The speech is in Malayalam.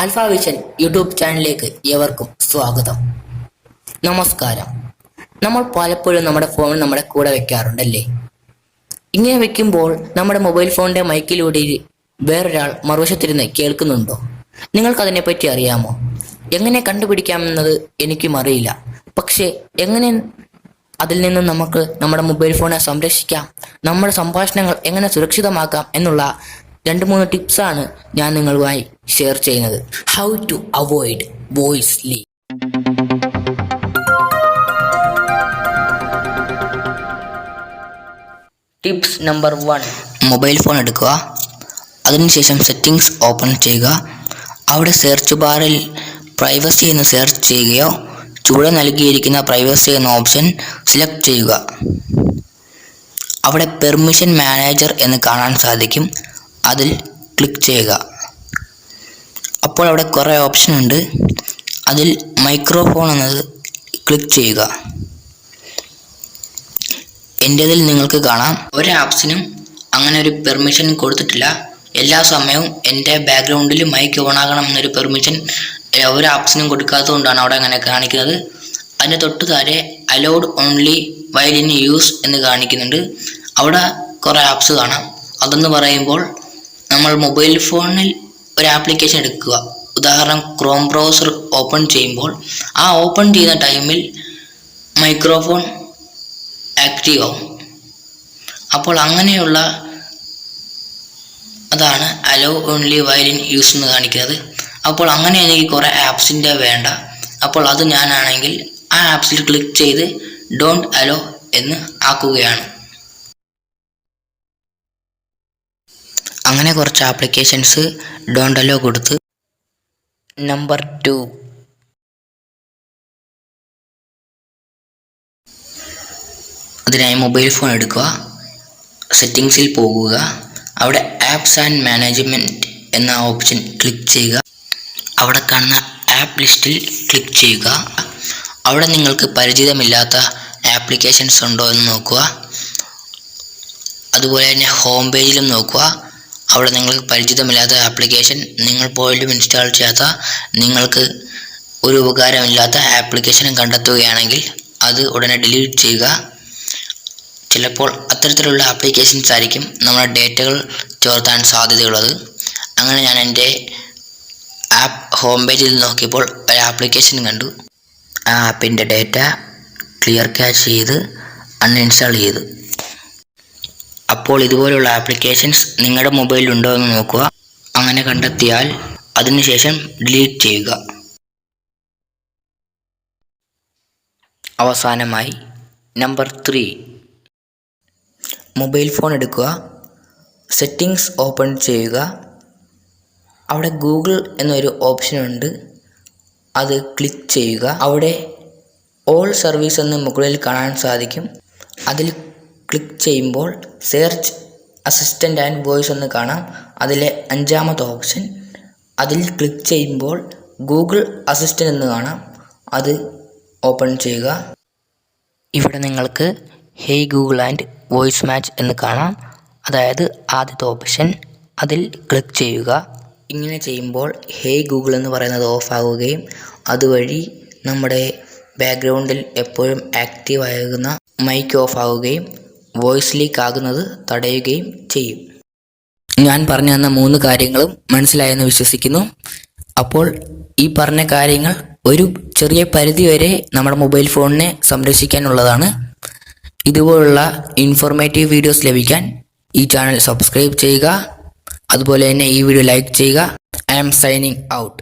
ആൽഫ വിഷൻ യൂട്യൂബ് ചാനലിലേക്ക് ഏവർക്കും സ്വാഗതം. നമസ്കാരം. നമ്മൾ പലപ്പോഴും നമ്മുടെ ഫോൺ നമ്മുടെ കൂടെ വെക്കാറുണ്ടല്ലേ? ഇങ്ങനെ വെക്കുമ്പോൾ നമ്മുടെ മൊബൈൽ ഫോണിന്റെ മൈക്കിലൂടെ വേറൊരാൾ മറുവശത്തിരുന്ന് കേൾക്കുന്നുണ്ടോ? നിങ്ങൾക്കതിനെപ്പറ്റി അറിയാമോ? എങ്ങനെ കണ്ടുപിടിക്കാമെന്നത് എനിക്കും അറിയില്ല. പക്ഷേ എങ്ങനെ അതിൽ നിന്നും നമുക്ക് നമ്മുടെ മൊബൈൽ ഫോണെ സംരക്ഷിക്കാം, നമ്മുടെ സംഭാഷണങ്ങൾ എങ്ങനെ സുരക്ഷിതമാക്കാം എന്നുള്ള 2-3 ടിപ്സാണ് ഞാൻ നിങ്ങളുമായി ഷെയർ ചെയ്യുന്നത്. How to avoid voice leak. Tips number 1. Mobile phone എടുക്കുക. അതിനുശേഷം സെറ്റിംഗ്സ് ഓപ്പൺ ചെയ്യുക. അവിടെ സെർച്ച് ബാറിൽ പ്രൈവസി എന്ന് സെർച്ച് ചെയ്യുകയോ ചുവടെ നൽകിയിരിക്കുന്ന പ്രൈവസി എന്ന ഓപ്ഷൻ സെലക്ട് ചെയ്യുക. അവിടെ പെർമിഷൻ മാനേജർ എന്ന് കാണാൻ സാധിക്കും. അതിൽ ക്ലിക്ക് ചെയ്യുക. അപ്പോൾ അവിടെ കുറേ ഓപ്ഷൻ ഉണ്ട്. അതിൽ മൈക്രോഫോൺ എന്നത് ക്ലിക്ക് ചെയ്യുക. എൻ്റേതിൽ നിങ്ങൾക്ക് കാണാം, ഒരു ആപ്സിനും അങ്ങനെ ഒരു പെർമിഷൻ കൊടുത്തിട്ടില്ല. എല്ലാ സമയവും എൻ്റെ ബാക്ക്ഗ്രൗണ്ടിൽ മൈക്ക് ഓൺ ആകണം എന്നൊരു പെർമിഷൻ ഒരു ആപ്സിനും കൊടുക്കാത്തതുകൊണ്ടാണ് അവിടെ അങ്ങനെ കാണിക്കുന്നത്. അതിൻ്റെ തൊട്ട് താഴെ allowed only while in use എന്ന് കാണിക്കുന്നുണ്ട്. അവിടെ കുറേ ആപ്സ് കാണാം. അതെന്ന് പറയുമ്പോൾ നമ്മൾ മൊബൈൽ ഫോണിൽ ഒരു ആപ്ലിക്കേഷൻ എടുക്കുക. ഉദാഹരണം, ക്രോം ബ്രൗസർ ഓപ്പൺ ചെയ്യുമ്പോൾ ആ ഓപ്പൺ ചെയ്യുന്ന ടൈമിൽ മൈക്രോഫോൺ ആക്റ്റീവ് ആവും. അപ്പോൾ അങ്ങനെയുള്ള അതാണ് hello only while in use എന്ന് കാണിക്കുന്നത്. അപ്പോൾ അങ്ങനെ എനിക്ക് കുറേ ആപ്സിൻ്റെ വേണ്ട. അപ്പോൾ അത് ഞാനാണെങ്കിൽ ആ ആപ്സിൽ ക്ലിക്ക് ചെയ്ത് ഡോണ്ട് അലോ എന്ന് ആക്കുകയാണ്. അങ്ങനെ കുറച്ച് ആപ്ലിക്കേഷൻസ് ഡോണ്ട് അലോ കൊടുത്ത്. നമ്പർ 2. അതിനായി മൊബൈൽ ഫോൺ എടുക്കുക. സെറ്റിംഗ്സിൽ പോകുക. അവിടെ ആപ്സ് ആൻഡ് മാനേജ്മെൻറ്റ് എന്ന ഓപ്ഷൻ ക്ലിക്ക് ചെയ്യുക. അവിടെ കാണുന്ന ആപ്പ് ലിസ്റ്റിൽ ക്ലിക്ക് ചെയ്യുക. അവിടെ നിങ്ങൾക്ക് പരിചിതമില്ലാത്ത ആപ്ലിക്കേഷൻസ് ഉണ്ടോ എന്ന് നോക്കുക. അതുപോലെ തന്നെ ഹോം പേജിലും നോക്കുക. അവിടെ നിങ്ങൾക്ക് പരിചിതമില്ലാത്ത ആപ്ലിക്കേഷൻ, നിങ്ങൾ പോലും ഇൻസ്റ്റാൾ ചെയ്യാത്ത, നിങ്ങൾക്ക് ഒരു ഉപകാരമില്ലാത്ത ആപ്ലിക്കേഷനും കണ്ടെത്തുകയാണെങ്കിൽ അത് ഉടനെ ഡിലീറ്റ് ചെയ്യുക. ചിലപ്പോൾ അത്തരത്തിലുള്ള ആപ്ലിക്കേഷൻസ് ആയിരിക്കും നമ്മുടെ ഡേറ്റകൾ ചോർത്താൻ സാധ്യതയുള്ളത്. അങ്ങനെ ഞാൻ എൻ്റെ ആപ്പ് ഹോം പേജിൽ നോക്കിയപ്പോൾ ഒരു ആപ്ലിക്കേഷൻ കണ്ടു. ആ ആപ്പിൻ്റെ ഡേറ്റ ക്ലിയർ ക്യാച്ച് ചെയ്ത് അൺഇൻസ്റ്റാൾ ചെയ്തു. അപ്പോൾ ഇതുപോലുള്ള ആപ്ലിക്കേഷൻസ് നിങ്ങളുടെ മൊബൈലിൽ ഉണ്ടോ എന്ന് നോക്കുക. അങ്ങനെ കണ്ടെത്തിയാൽ അതിനുശേഷം ഡിലീറ്റ് ചെയ്യുക. അവസാനമായി നമ്പർ 3. മൊബൈൽ ഫോൺ എടുക്കുക. സെറ്റിംഗ്സ് ഓപ്പൺ ചെയ്യുക. അവിടെ ഗൂഗിൾ എന്നൊരു ഓപ്ഷനുണ്ട്. അത് ക്ലിക്ക് ചെയ്യുക. അവിടെ ഓൾ സർവീസ് എന്ന് മുകളിൽ കാണാൻ സാധിക്കും. അതിൽ ക്ലിക്ക് ചെയ്യുമ്പോൾ സെർച്ച് അസിസ്റ്റൻ്റ് ആൻഡ് വോയിസ് എന്ന് കാണാം. അതിലെ 5ാമത്തെ ഓപ്ഷൻ, അതിൽ ക്ലിക്ക് ചെയ്യുമ്പോൾ ഗൂഗിൾ അസിസ്റ്റൻ്റ് എന്ന് കാണാം. അത് ഓപ്പൺ ചെയ്യുക. ഇവിടെ നിങ്ങൾക്ക് hey Google and voice match എന്ന് കാണാം. അതായത് ആദ്യത്തെ ഓപ്ഷൻ. അതിൽ ക്ലിക്ക് ചെയ്യുക. ഇങ്ങനെ ചെയ്യുമ്പോൾ ഹേയ് ഗൂഗിൾ എന്ന് പറയുന്നത് ഓഫ് ആകുകയും അതുവഴി നമ്മുടെ ബാക്ക്ഗ്രൗണ്ടിൽ എപ്പോഴും ആക്റ്റീവ് ആകുന്ന മൈക്ക് ഓഫ് ആകുകയും വോയിസ് ലീക്ക് ആകുന്നത് തടയുകയും ചെയ്യും. ഞാൻ പറഞ്ഞു തന്ന 3 കാര്യങ്ങളും മനസ്സിലായെന്ന് വിശ്വസിക്കുന്നു. അപ്പോൾ ഈ പറഞ്ഞ കാര്യങ്ങൾ ഒരു ചെറിയ പരിധി വരെ നമ്മുടെ മൊബൈൽ ഫോണിനെ സംരക്ഷിക്കാനുള്ളതാണ്. ഇതുപോലുള്ള ഇൻഫോർമേറ്റീവ് വീഡിയോസ് ലഭിക്കാൻ ഈ ചാനൽ സബ്സ്ക്രൈബ് ചെയ്യുക. അതുപോലെ തന്നെ ഈ വീഡിയോ ലൈക്ക് ചെയ്യുക. I am signing out.